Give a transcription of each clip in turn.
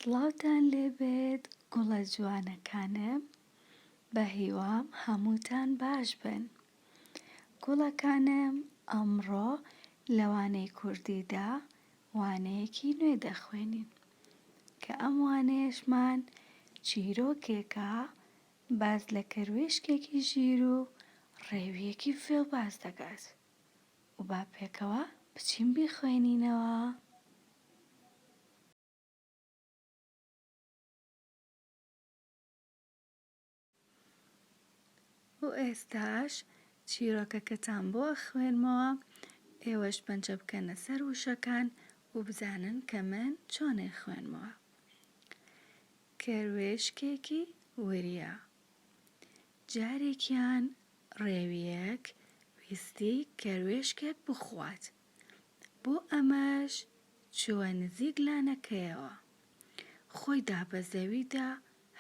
سڵاوتان لێبێت گوڵە جوانەکانم، بە هیوام هەمووتان باش بن. گوڵەکانم ئەمڕۆ لە وانەی کوردیدا وانەیەکی نوێ دەخوێنین کە ئەم وانەیەشمان چیرۆکێکە باز لە کەروێشکێکی ژیر و ڕێویەکی فێڵ باز دەکات. و با پێکەوە بچین بیخوێنینەوە. و ئێستاش چیرۆکەکەتان بۆ خوێنمەوە، ئێوەش پەنجە بکەنە سەر وشەکان و بزانن کە من چۆنێ خوێنمەوە. کەروێشکێکی وریا. جارێکیان ڕێویەک ویستی کەروێشکێک بخوات، بۆ ئەمەش چووە نزیک لانەکەیەوە، خۆی دا بە زەویدا،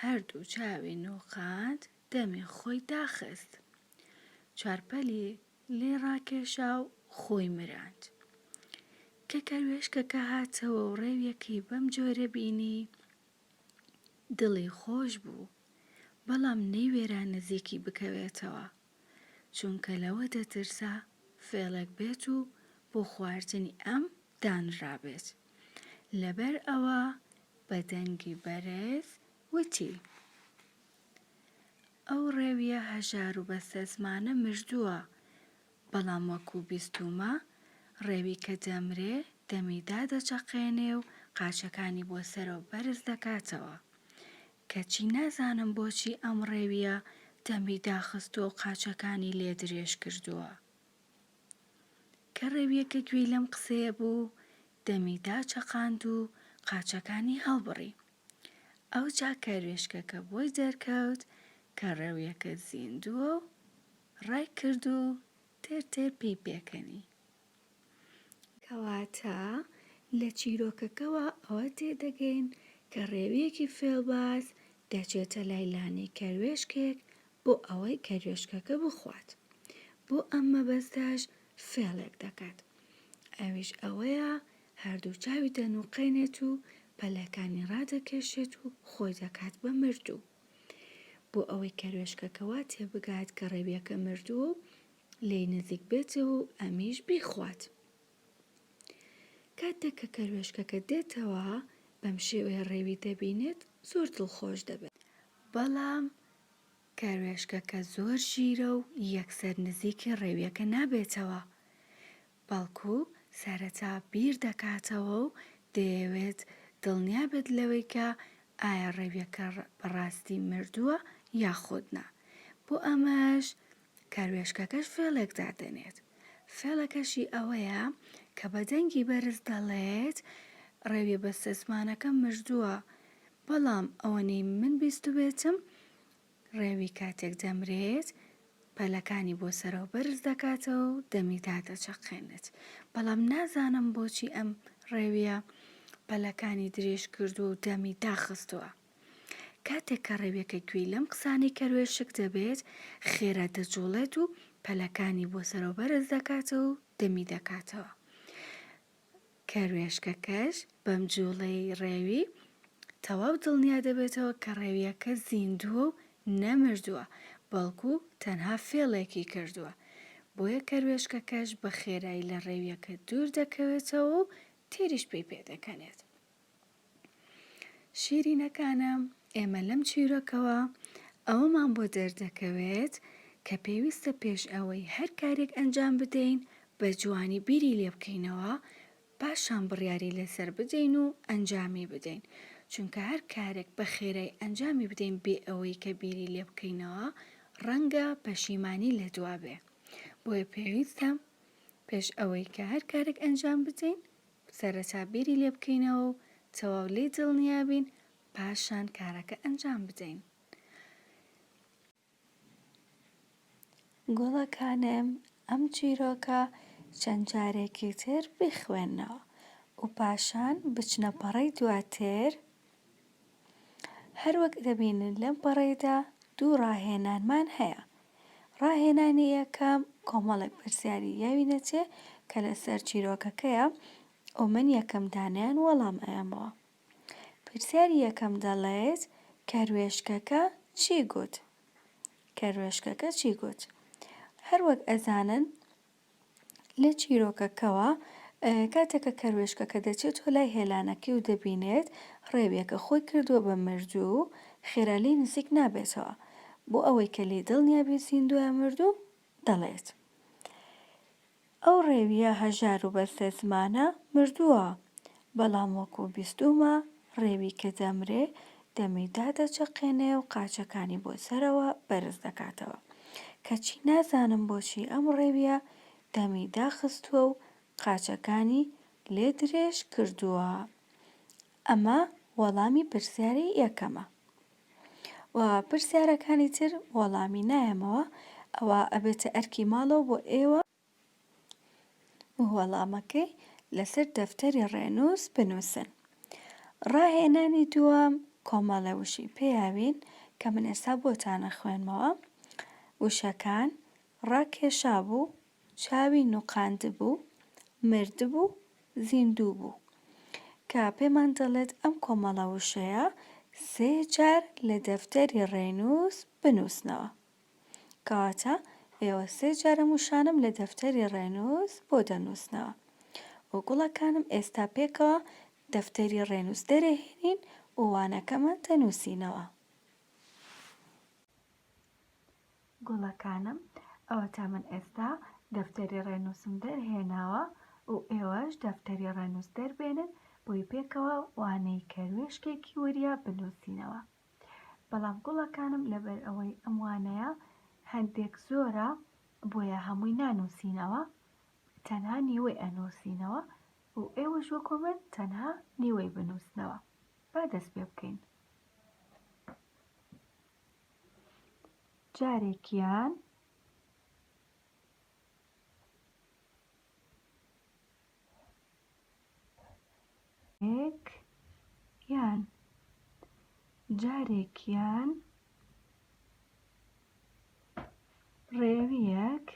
هەردوو چاوی نووقاند، دەمی خۆی داخست، چوارپەلی لێ ڕاکێشا و خۆی مراند. کە کەروێشکەکە هاتەوە و ڕێویەکەی بەم جۆرە بینی، دڵی خۆش بوو، بەڵام نەیوێرا نزیکی بکەوێتەوە، چونکە لەوە دەترسا فێڵێک بێت و بۆ خواردنی ئەم دانرابێت. لەبەر ئەوە بە دەنگی بەرز وتی: ئەو ڕێویە هەژار و بەستە زمانە مردووە، بەڵام وەکوو بیستوومە ڕێوی کە دەمرێ دەمیدا دەچەقێنێ و قاچەکانی بۆ سەرەوە بەرز دەکاتەوە. کەچی نازانم بۆچی ئەم ڕێویە دەمی داخستووە و قاچەکانی لێ درێژ کردووە. کە ڕێویەکە گوێی لەم قسەیە بوو، دەمیدا چەقاند و قاچەکانی هەڵبڕی. ئەوجا کەروێشکەکە بۆی دەرکەوت کە ڕێویەکە زیندووە و ڕای کرد و تێر پێی پێکەنی. کەواتە لە چیرۆکەکەوە ئەوە تێدەگەین کە ڕێویەکی فێڵباز دەچێتە لای لانەی کەروێشکێک بۆ ئەوەی کەروێشکەکە بخوات. بۆ ئەم مەبەستاش فێڵێک دەکات، ئەویش ئەوەیە هەردوو چاوی دەنووقێنێت و پەلەکانی ڕادەکێشێت و خۆی دەکات بە مردوو، بۆ ئەوەی کەروێشکەکەوە تێبگات کە ڕێویەکە مردووە و لێی نزیک بێتەوە و ئەمیش بیخوات. کاتێک کە کەروێشکەکە دێتەوە بەم شێوەیە ڕێوی دەبینێت، زۆر دڵخۆش دەبێت. بەڵام کەروێشکەکە زۆر ژیرە و یەکسەر نزیکی ڕێویەکە نابێتەوە، بەڵکو سەرەتا بیر دەکاتەوە و دەیەوێت دڵنیا بێت لەوەی کە ئایا ڕێویەکە بەڕاستی مردووە یاخود نا. بۆ ئەمەش کەروێشکەکەش فێڵێک دادەنێت. فێڵەکەشی ئەوەیە کە بە دەنگی بەرز دەڵێت ڕێوی بەستە زمانەکە مردووە، بەڵام ئەوەنەی من بیست بێتم ڕێوی کاتێک دەمرێت پەلەکانی بۆ سەرەوە بەرز دەکاتەوە و دەمیدا دەچەقێنێت، بەڵام نازانم بۆچی ئەم ڕێویە پەلەکانی درێژ کردو و دەمی داخستووە. کاتێک کە ڕێویەکە گوێی لەم قسانەی کەروێشک دەبێت، خێرا دەجوڵێت و پەلەکانی بۆ سەرەوە بەرز دەکاتەوە و دەمی دەکاتەوە. کەروێشکەکەش بەم جوڵەی ڕێوی تەواو دڵنیا دەبێتەوە کە ڕێویەکە زیندووە و نەمردووە، بەڵکو تەنها فێڵێکی کردووە. بۆیە کەروێشکەکەش بە خێرایی لە ڕێویەکە دوور دەکەوێتەوە و تێریش پێی پێدەکەنێت. شیرینەکانم، ئێمە لەم چیرۆکەوە ئەوەمان بۆ دەردەکەوێت کە پێویستە پێش ئەوەی هەر کارێک ئەنجام بدەین بە جوانی بیری لێ بکەینەوە، پاشان بڕیاری لەسەر بدەین و ئەنجامی بدەین، چونکە هەر کارێک بە خێرای ئەنجامی بدەین بێ ئەوەی کە بیری لێ بکەینەوە، ڕەنگە پەشیمانی لە دوا بێ. بۆیە پێویستە پێش ئەوەی کە هەر کارێک ئەنجام بدەین سەرەتا بیری لێ بکەینەوە و تەواو لێی دڵنیا بین، پاشان کارەکە ئەنجام بدەین. گوڵەکانم، ئەم چیرۆکە چەند جارێکی تر بخوێنەوە و پاشان بچنە پەڕەی دواتر. هەروەک دەبینن لەم پەڕەیدا دوو ڕاهێنانمان هەیە. ڕاهێنانی یەکەم کۆمەڵێک پرسیاری یاوینەتێ کە لەسەر چیرۆکەکەیە و من یەکەم دانیان وەڵام ئەیەمەوە. پرسیاری یەکەم دەڵێت کەروێشکەکە چی گوت؟ کەروێشکەکە چی گوت؟ هەروەک ئەزانن لە چیرۆکەکەوە کاتێکە کەروێشکەکە دەچێت و لای هێلانەکەی و دەبینێت ڕێویەکە خۆی کردووە بە مردوو و خێرا لێی نزیک نابێتەوە بۆ ئەوەی کە لێی دڵنیابێت زیندووە مردوو دەڵێت ئەو ڕێویە هەژار و بەستە زمانە مردووە بەڵام وەکو بیستوومە ڕێوی کە دەمرێ دەمیدا دەچەقێنێ و قاچەکانی بۆ سەرەوە بەرز دەکاتەوە کەچی نازانم بۆچی ئەم ڕێویە دەمی داخستووە و قاچەکانی لێ درێژ کردووە. ئەمە وەڵامی پرسیاری یەکەمە. و پرسیارەکانی تر وەڵامی نایەمەوە ئەوە ئەبێتە ئەرکی ماڵەوە بۆ ئێوە وەڵامەکەی لەسەر دەفتەری ڕێنووس بنووسن. ڕاهێنانی دووەم کۆمەڵە وشی پێیاوین کە من ئێستا بۆتانە خوێنمەوە. وشەکان ڕاکێشا بوو، چاوی نوقاند بوو، مرد بوو، زیندوو بوو کە پێمان دەڵێت ئەم کۆمەڵە وشەیە 3 جار لە دەفتەری ڕێنووس بنووسنەوە. کەواتە ئێوە 3 جار ئەم وشانەم لە دەفتەری ڕێنووس بۆ دەنووسنەوە. و گوڵەکانم ئێستا پێکەوە دەفتەری ڕێنووس دەرەهێنین و وانەکەمان دەنووسینەوە. گوڵەکانم ئەوە تا من ئێستا دەفتەری ڕێنووسم دەرهێناوە و ئێوەش دەفتەری ڕێنووس دەربێنن بۆی پێکەوە وانەی کەروێشکێکی وریا بنووسینەوە. بەڵام گوڵەکانم لەبەر ئەوەی ئەم وانەیە هەندێک زۆرە بۆیە هەمووی نانووسینەوە، تەنها نیوەی ئەنووسینەوە و ئێوەش وەکو من تەنها نیوەی بنووسنەوە. با دەست پێ بکەین. جارێکیان جارێکیان ڕێویەک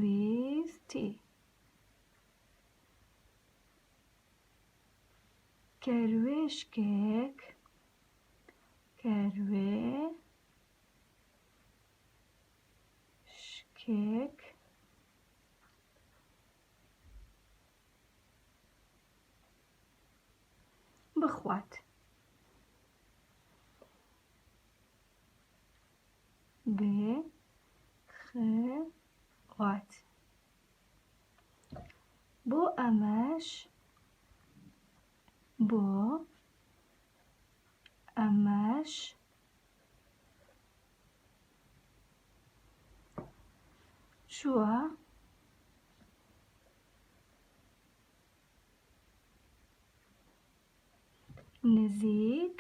ویستی کەروێشکێک بخوات. بخوات. بۆ ئەمەش چووە نزیک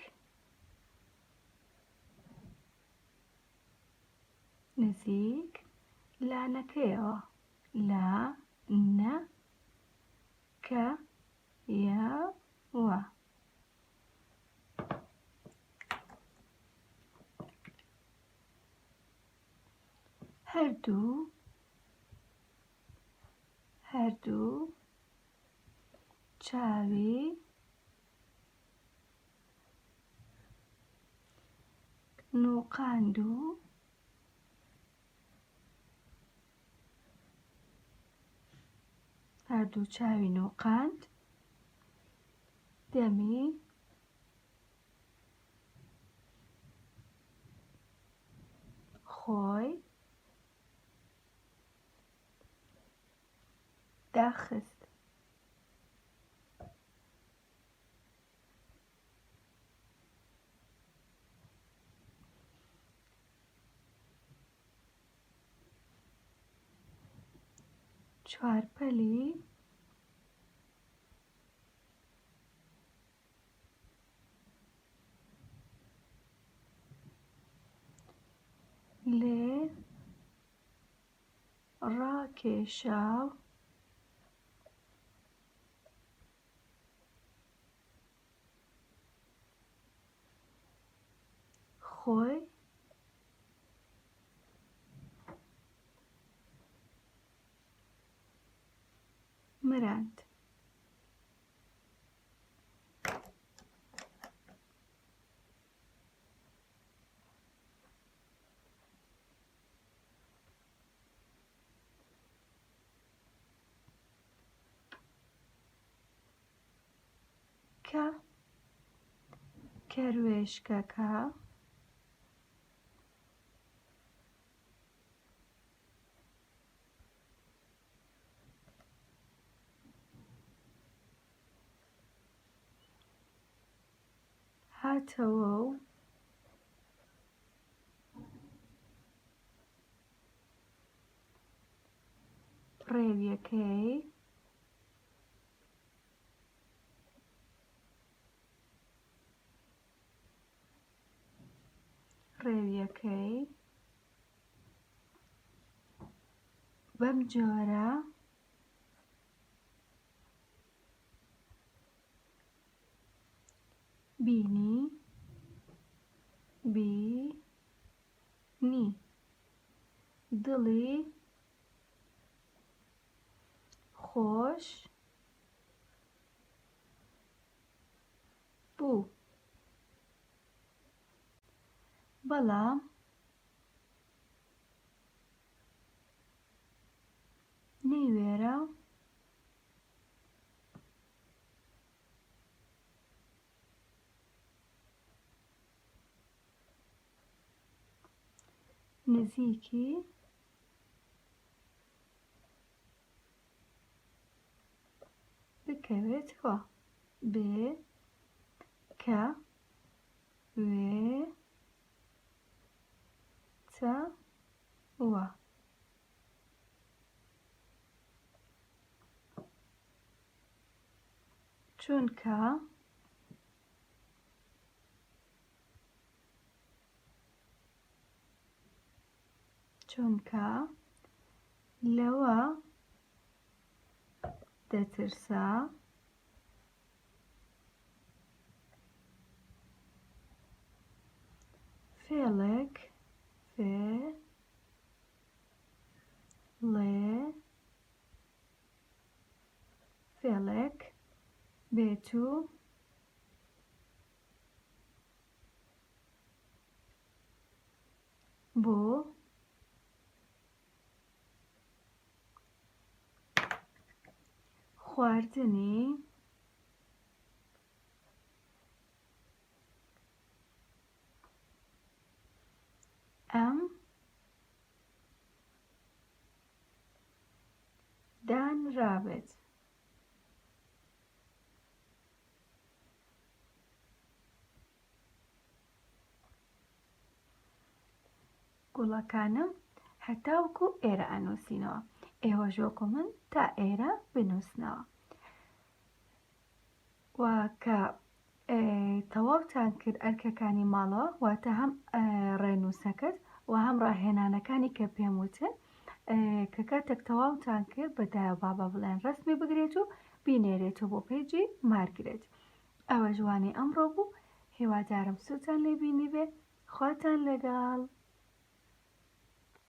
لانەکەیەوە. لانەکەیەوە. هەردوو چاوی نوقاند و دەمی خۆی داخست. چوارپەلی لێ ڕاکێشاو خۆی مراند. کە کەروێشکەکە هاتەوە و ڕێویەکەی بەم جۆرە بینی دڵی خۆش بوو. بەڵام نەیوێرا نزیکی بکەوێتەوە بێ کە وێتەوە. چونکە لەوە دەترسا فێڵێک بێت و بۆ خواردنی ئەم دانرابێت. گوڵەکانم هەتاوکو ئێرە ئەنووسینەوە. ئێوە ژۆکۆ من تا ئێرە بنووسنەوە. و کە تەواوتان کرد ئەرکەکانی ماڵەوە واتە هەم ڕێنووسەکەت و هەم ڕاهێنانەکانی کە پێم وتن کە کاتێک تەواوتان کرد بەدایە بابا بڵێن ڕەسمی بگرێت و بینێرێتەوە بۆ پێیجی مارگرێت. ئەوە جوانی ئەمڕۆ بوو. هیوادارم سوودتان لێبینی بێ. خواتان لەگەڵ.